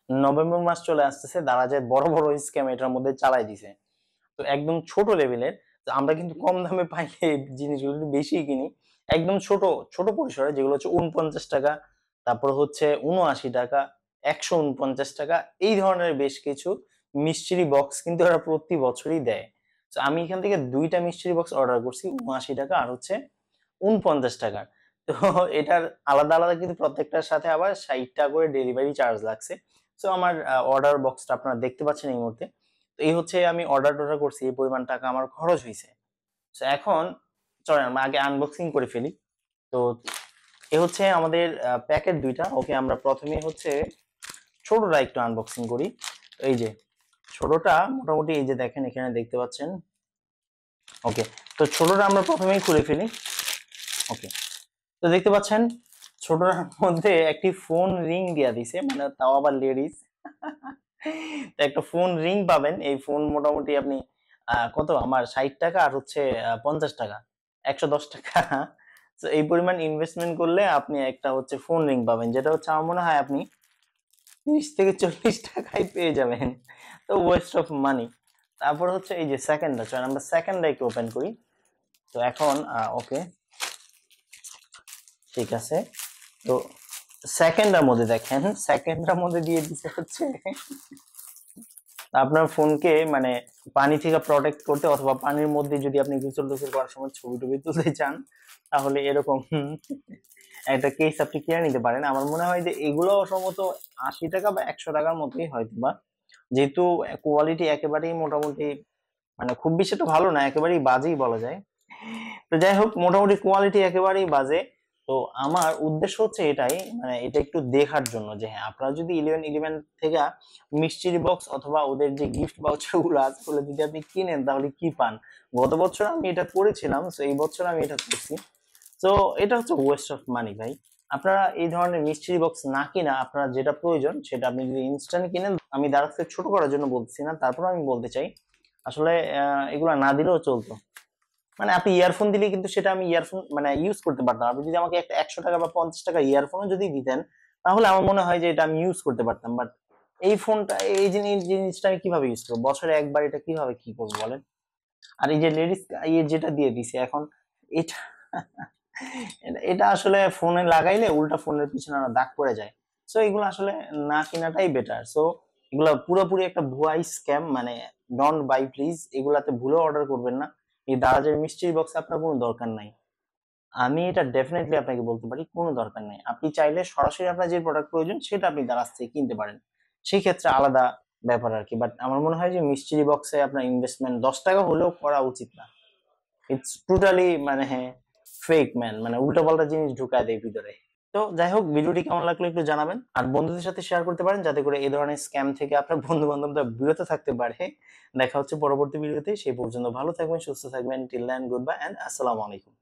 November মাস চলে আসতেছে, দারাজের বড় বড় স্ক্যাম এটার মধ্যে চালাই দিছে। তো একদম ছোট লেভেলের, তো আমরা কিন্তু কম দামে পাইলে এই জিনিসগুলো একটু বেশি কিনি। একদম ছোট ছোট পরিসরে যেগুলো হচ্ছে ৪৯ টাকা, তারপর হচ্ছে ৭৯ টাকা, ১৪৯ টাকা, এই ধরনের বেশ কিছু মিষ্টির বক্স কিন্তু ওরা প্রতি বছরই দেয়। তো আমি এখান থেকে ২টা মিষ্টির বক্স অর্ডার করছি ৭৯ টাকা আর হচ্ছে ৪৯ টাকার। তো এটার আলাদা আলাদা কিন্তু প্রত্যেকটার সাথে আবার ৬০ টাকা করে ডেলিভারি চার্জ লাগছে। সো আমার অর্ডার বক্সটা আপনারা দেখতে পাচ্ছেন এই মুহূর্তে। তো এই হচ্ছে আমি অর্ডার করছি, এই পরিমাণ টাকা আমার খরচ হইছে। সো এখন চলেন আমরা আগে আনবক্সিং করে ফেলি। তো এ হচ্ছে আমাদের প্যাকেট ২ টা। ওকে, আমরা প্রথমেই হচ্ছে ছোটটা একটু আনবক্সিং করি। এই যে ছোটটা মোটামুটি এই যে দেখেন এখানে দেখতে পাচ্ছেন। ওকে, তো ছোটটা আমরা প্রথমেই খুলে ফেলি। ওকে, তো দেখতে পাচ্ছেন ছোটটার মধ্যে একটি ফোন রিং দিয়া দিছে, মানে তাও আবার লেডিস। তো একটা ফোন রিং পাবেন। এই ফোন মোটামুটি আপনি কত আমার ৬০ টাকা আর হচ্ছে ৫০ টাকা, ১১০ টাকা। তো এই পরিমাণ ইনভেস্টমেন্ট করলে আপনি একটা হচ্ছে ফোন রিং পাবেন, যেটা হচ্ছে আমার মনে হয় আপনি ৩০ থেকে ৪০ টাকায় পেয়ে যাবেন। তো ওয়েস্ট অফ মানি। তারপর হচ্ছে এই যে সেকেন্ডটা, চল আমরা সেকেন্ডটা একটু ওপেন করি। তো এখন ওকে, ঠিক আছে। তো সেকেন্ডের মধ্যে দেখেন, সেকেন্ডের মধ্যে দিয়ে দিচ্ছে হচ্ছে আপনার ফোনকে মানে পানি থেকে প্রোটেক্ট করতে, অথবা পানির মধ্যে যদি আপনি গোসল টোসল করার সময় ছবি টবি তুলতে চান, তাহলে এরকম একটা কেস আপনি কিনে নিতে পারেন। আমার মনে হয় যে এগুলো সম্ভবত ৮০ টাকা বা ১০০ টাকার মতোই হয়তো বা, যেহেতু কোয়ালিটি একেবারেই মোটামুটি মানে খুব বেশি তো ভালো না, একেবারেই বাজেই বলা যায়। তো যাই হোক, মোটামুটি কোয়ালিটি একেবারেই বাজে। তো আমার উদ্দেশ্য হচ্ছে এটাই, মানে এটা একটু দেখার জন্য যে হ্যাঁ, আপনারা যদি 11.11 থেকে মিষ্টির বক্স অথবা ওদের যে গিফট ভাউচার গুলো আছে ওগুলো যদি আপনি কিনেন তাহলে কি পান। গত বছর আমি এটা করেছিলাম, তো এই বছর আমি এটা করছি। তো এটা হচ্ছে ওয়েস্ট অফ মানি ভাই। আপনারা এই ধরনের মিষ্টির বক্স না কিনা আপনারা যেটা প্রয়োজন সেটা আপনি যদি ইনস্ট্যান্ট কিনেন, আমি দারাজকে ছোট করার জন্য বলছি না, তারপর আমি বলতে চাই আসলে এগুলা না দিলেও চলতো। মানে আপনি ইয়ারফোন দিলে কিন্তু সেটা আমি ইয়ারফোন মানে ইউজ করতে পারতাম। আপনি যদি আমাকে একটা ১০০ টাকা বা ৫০ টাকা ইয়ারফোনও যদি দিতেন, তাহলে আমার মনে হয় যে এটা আমি ইউজ করতে পারতাম। বাট এই ফোনটা, এই জিনিসটা আমি কিভাবে ইউজ করবো? বছরে একবার এটা কিভাবে কি করবো বলেন? আর এই যে লেডিস ইয়ে যেটা দিয়ে দিছে এখন, এটা এটা আসলে ফোনে লাগাইলে উল্টা ফোনের পিছনে আরো দাগ পড়ে যায়। সো এগুলো আসলে না কেনাটাই বেটার। সো এগুলো পুরোপুরি একটা ভুয়া স্ক্যাম, মানে ডোন্ট বাই প্লিজ। এগুলাতে ভুলেও অর্ডার করবেন না। এই দারাজের মিষ্টির বক্স আপনার কোনো দরকার নাই। আমি এটা ডেফিনেটলি আপনাকে বলতে পারি কোনো দরকার নাই। আপনি চাইলে সরাসরি আপনার যে প্রোডাক্ট প্রয়োজন সেটা আপনি দারাজ থেকে কিনতে পারেন। সেই ক্ষেত্রে আলাদা ব্যাপার আর কি। বাট আমার মনে হয় যে মিষ্টির বক্সে আপনার ইনভেস্টমেন্ট ১০ টাকা হলেও করা উচিত না। ইটস টোটালি মানে হ্যাঁ ফেক ম্যান, মানে উল্টোপাল্টা জিনিস ঢুকায় দেয় ভিতরে। তো যাই হোক, ভিডিওটি কেমন লাগলো একটু জানাবেন, আর বন্ধুদের সাথে শেয়ার করতে পারেন যাতে করে এই ধরনের স্ক্যাম থেকে আপনার বন্ধু বান্ধবরা বিরত থাকতে পারে। দেখা হচ্ছে পরবর্তী ভিডিওতে। সেই পর্যন্ত ভালো থাকবেন, সুস্থ থাকবেন। Till then, goodbye and আসসালামু আলাইকুম।